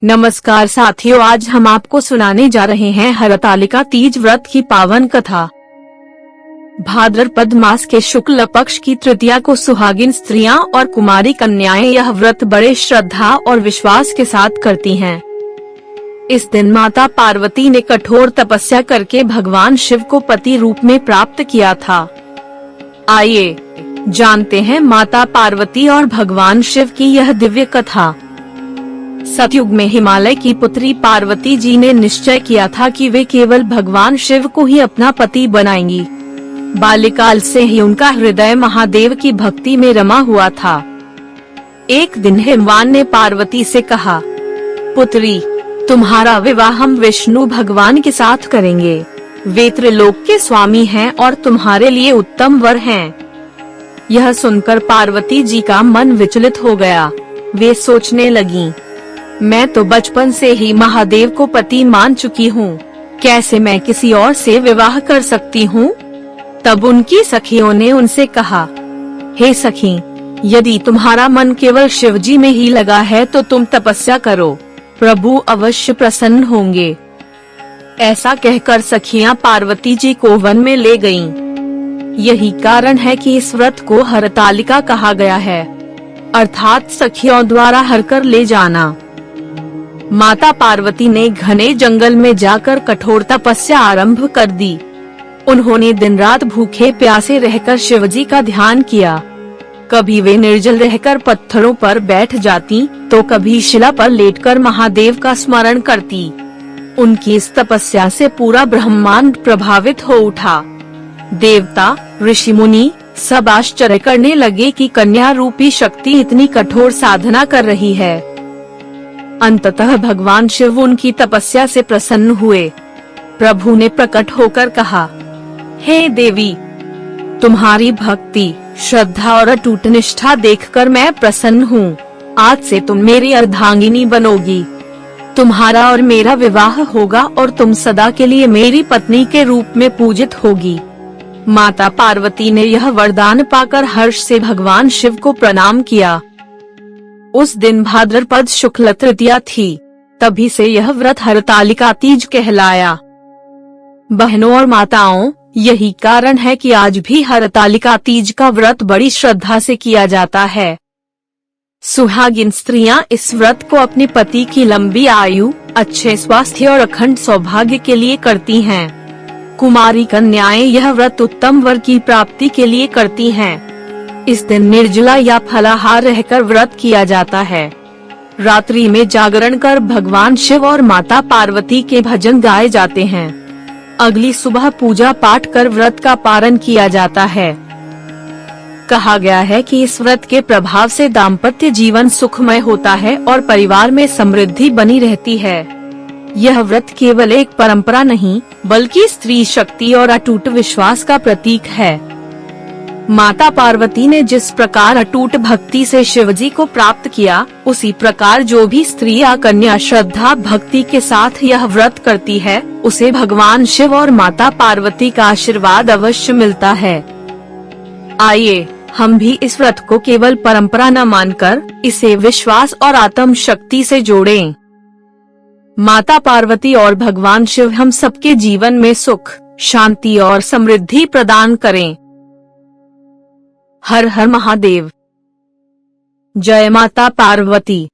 नमस्कार साथियों, आज हम आपको सुनाने जा रहे हैं हरतालिका तीज व्रत की पावन कथा। भाद्रपद मास के शुक्ल पक्ष की तृतीया को सुहागिन स्त्रियां और कुमारी कन्याएं यह व्रत बड़े श्रद्धा और विश्वास के साथ करती हैं। इस दिन माता पार्वती ने कठोर तपस्या करके भगवान शिव को पति रूप में प्राप्त किया था। आइए जानते हैं माता पार्वती और भगवान शिव की यह दिव्य कथा। सतयुग में हिमालय की पुत्री पार्वती जी ने निश्चय किया था कि वे केवल भगवान शिव को ही अपना पति बनाएंगी। बाल्यकाल से ही उनका हृदय महादेव की भक्ति में रमा हुआ था। एक दिन हिमवान ने पार्वती से कहा, पुत्री, तुम्हारा विवाह हम विष्णु भगवान के साथ करेंगे। वे त्रिलोक के स्वामी हैं और तुम्हारे लिए उत्तम वर हैं। यह सुनकर पार्वती जी का मन विचलित हो गया। वे सोचने लगीं, मैं तो बचपन से ही महादेव को पति मान चुकी हूँ, कैसे मैं किसी और से विवाह कर सकती हूँ। तब उनकी सखियों ने उनसे कहा, हे सखी, यदि तुम्हारा मन केवल शिवजी में ही लगा है तो तुम तपस्या करो, प्रभु अवश्य प्रसन्न होंगे। ऐसा कहकर सखियां पार्वती जी को वन में ले गईं। यही कारण है कि इस व्रत को हरतालिका कहा गया है, अर्थात सखियों द्वारा हरकर ले जाना। माता पार्वती ने घने जंगल में जाकर कठोर तपस्या आरंभ कर दी। उन्होंने दिन रात भूखे प्यासे रहकर शिवजी का ध्यान किया। कभी वे निर्जल रहकर पत्थरों पर बैठ जाती, तो कभी शिला पर लेटकर महादेव का स्मरण करती। उनकी इस तपस्या से पूरा ब्रह्मांड प्रभावित हो उठा। देवता, ऋषि मुनि सब आश्चर्य करने लगे कि कन्या रूपी शक्ति इतनी कठोर साधना कर रही है। अंततः भगवान शिव उनकी तपस्या से प्रसन्न हुए। प्रभु ने प्रकट होकर कहा, हे देवी, तुम्हारी भक्ति, श्रद्धा और अटूट निष्ठा देखकर मैं प्रसन्न हूँ। आज से तुम मेरी अर्धांगिनी बनोगी। तुम्हारा और मेरा विवाह होगा और तुम सदा के लिए मेरी पत्नी के रूप में पूजित होगी। माता पार्वती ने यह वरदान पाकर हर्ष से भगवान शिव को प्रणाम किया। उस दिन भाद्रपद शुक्ल तृतीया थी, तभी से यह व्रत हरतालिका तीज कहलाया। बहनों और माताओं, यही कारण है कि आज भी हरतालिका तीज का व्रत बड़ी श्रद्धा से किया जाता है। सुहागिन स्त्रियां इस व्रत को अपने पति की लंबी आयु, अच्छे स्वास्थ्य और अखंड सौभाग्य के लिए करती हैं। कुमारी कन्याएं यह व्रत उत्तम वर की प्राप्ति के लिए करती हैं। इस दिन निर्जला या फलाहार रहकर व्रत किया जाता है। रात्रि में जागरण कर भगवान शिव और माता पार्वती के भजन गाए जाते हैं। अगली सुबह पूजा पाठ कर व्रत का पारण किया जाता है। कहा गया है कि इस व्रत के प्रभाव से दाम्पत्य जीवन सुखमय होता है और परिवार में समृद्धि बनी रहती है। यह व्रत केवल एक परंपरा नहीं, बल्कि स्त्री शक्ति और अटूट विश्वास का प्रतीक है। माता पार्वती ने जिस प्रकार अटूट भक्ति से शिवजी को प्राप्त किया, उसी प्रकार जो भी स्त्री या कन्या श्रद्धा भक्ति के साथ यह व्रत करती है, उसे भगवान शिव और माता पार्वती का आशीर्वाद अवश्य मिलता है। आइए हम भी इस व्रत को केवल परंपरा न मानकर इसे विश्वास और आत्म शक्ति से जोड़ें। माता पार्वती और भगवान शिव हम सबके जीवन में सुख, शांति और समृद्धि प्रदान करें। हर हर महादेव। जय माता पार्वती।